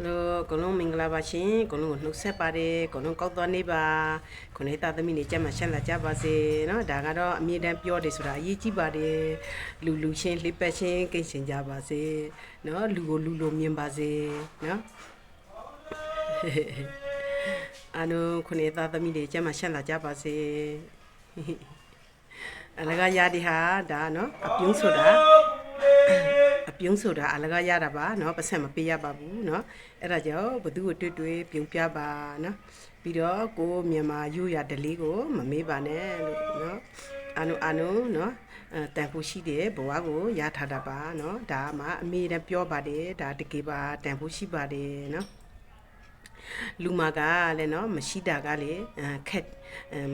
Hello, con luôn mình là bà xin, con luôn nước xếp bà đi, con luôn câu toán đi bà, con ấy ta tới mình để chăm mà xem là chăm bà gì, nó đã cái đó mi đem biểu để sửa lại chỉ bà đi, lù lù xin, lip bẹ xin, cái xin chăm bà gì, nó lù lù miếng bà gì, nó, ano con ấy ta tới mình để chăm mà xem là chăm bà gì, anh cái nhà đi ha, đã nó, áp dụng sửa đã. အပြုံးဆိုတာအလကားရတာပါเนาะပတ်စံမပေးရပါဘူးเนาะအဲ့ဒါကြောင့်ဘသူ့ကိုတွေ့ပြုံးပြပါเนาะပြီးတော့ကိုမြန်မာရိုးရဒလေးကိုမမေးပါနဲ့လို့เนาะအာနုเนาะတန်ဖိုးရှိတဲ့ဘဝကိုရထားတာပါเนาะဒါမှအမေနဲ့ပြောပါတယ်ဒါတကယ်ပါတန်ဖိုးရှိပါတယ်เนาะလူမကလည်းเนาะမရှိတာကလည်းခက်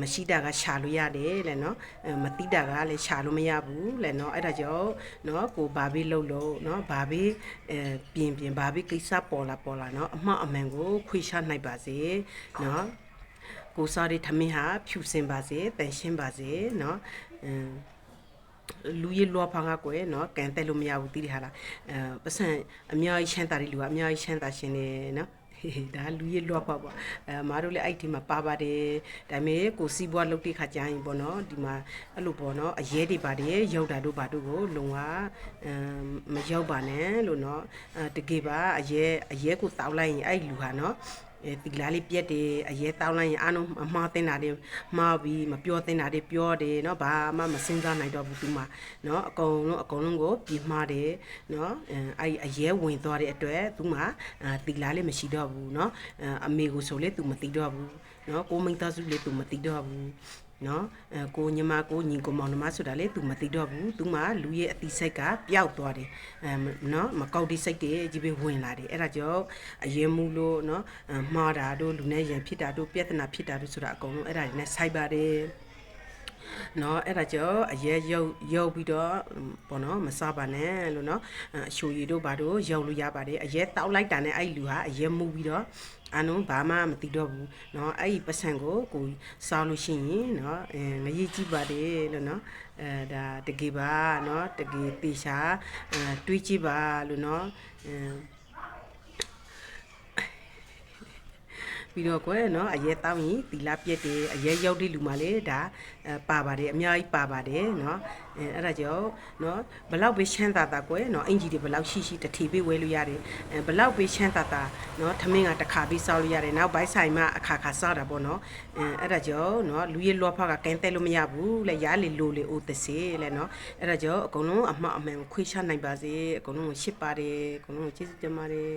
မရှိတာကရှာလို့ရတယ်လေเนาะမတိတာကလည်းရှာလို့မရဘူးလေเนาะအဲ့ဒါကြောင့်เนาะကိုဘာဘေးလှုပ်လို့เนาะဘာဘေးပြင်ဘာဘေးကိစ္စပေါ်လာเนาะအမှအမှန်ကိုခွေရှာနိုင်ပါစေเนาะကိုစားတဲ့ထမင်းဟာဖြူစင်ပါစေတန်ရှင်းပါစေเนาะလူရလောဖာငါကွယ်เนาะကန်တက်လို့မရဘူးသိတယ်ဟာလားပတ်စံအများကြီးချမ်းသာတဲ့လူကအများကြီးချမ်းသာရှင်နေเนาะဒါလူရလောပါပေါ့မားတို့လည်းအဲ့ဒီမှာပါပါတယ်ဒါပေမဲ့ကိုစီးပွားလုပ်တဲ့ခါကျရင်ပေါ့နော်ဒီမှာအဲ့လိုပေါ့နော်အရဲတွေပါတယ်ရောက်တာတို့ဘာတို့ကိုလုံကမရောက်ပါနဲ့လို့เนาะတကယ်ပါအရဲကိုတောက်လိုက်ရင်အဲ့လူဟာเนาะဒီလားလေးပြက်တယ်အရဲတောင်းလိုက်ရင်အားလုံးအမှားတင်တာတွေမှားပြီးမပြောတင်တာတွေပြောတယ်เนาะဘာမှမစင်စားနိုင်တော့ဘူးသူမှเนาะအကုန်လုံးကိုပြီးမှားတယ်เนาะအဲ့အရဲဝင်သွားတဲ့အတွက်သူမှဒီလားလေးမရှိတော့ဘူးเนาะအမေကိုဆိုလေသူမသိတော့ဘူးเนาะကိုမိသားစုလေသူမသိတော့ဘူးနော်ကိုညီမကိုညီကိုမောင်နှမဆိုတာလေ तू မသိတော့ဘူး तू မှလူရဲ့အတိစိတ်ကပျောက်သွားတယ်နော်မကောက်တိစိတ်တွေကြီးပဲဝင်လာတယ်အဲ့ဒါကြောင့်အရင်မူလို့နော်မှားတာတို့လူနဲ့ရန်ဖြစ်တာတို့ပြဿနာဖြစ်တာတို့ဆိုတာအကုန်လုံးအဲ့ဒါတွေနဲ့ဆိုင်ပါတယ်နော်အဲ့ဒါကြောင့်အရဲရုပ်ပြီးတော့ပေါ့နော်မစားပါနဲ့လို့နော်အချိုရည်တို့ဘာတို့ရုပ်လို့ရပါတယ်အရဲတောက်လိုက်တာနဲ့အဲ့လူဟာအရဲမှုပြီးတော့အနုဘာမှမသိတော့ဘူးเนาะအဲ့ဒီပတ်စံကိုစားလို့ရှိရင်เนาะငရေကြည့်ပါတယ်လို့เนาะဒါတကယ်ပါเนาะတကယ်ပေရှာတွေးကြည့်ပါလို့เนาะပြီးတော့ကွယ်เนาะအရဲတောင်းရင်တီလာပြက်တယ်အရဲရောက်တဲ့လူမှလေဒါပါပါတယ်အများကြီးပါပါတယ်เนาะအဲ့ဒါကြောင့်เนาะဘလောက်ပဲချမ်းသာတာကွယ်เนาะအင်ဂျီတွေဘလောက်ရှိတထေပေးဝဲလို့ရတယ်ဘလောက်ပဲချမ်းသာတာเนาะထမင်းကတစ်ခါပြီးစောက်လို့ရတယ်နောက်ဘိုက်ဆိုင်မှအခါစားတာပေါ့เนาะအဲ့ဒါကြောင့်เนาะလူရလောဖကကန်တဲလို့မရဘူးလေရားလေလိုလေအိုတစေလေเนาะအဲ့ဒါကြောင့်အကုန်လုံးအမှန်ခွေးချနိုင်ပါစေအကုန်လုံးကိုရှစ်ပါတယ်အကုန်လုံးကိုကျေးဇူးတင်ပါတယ်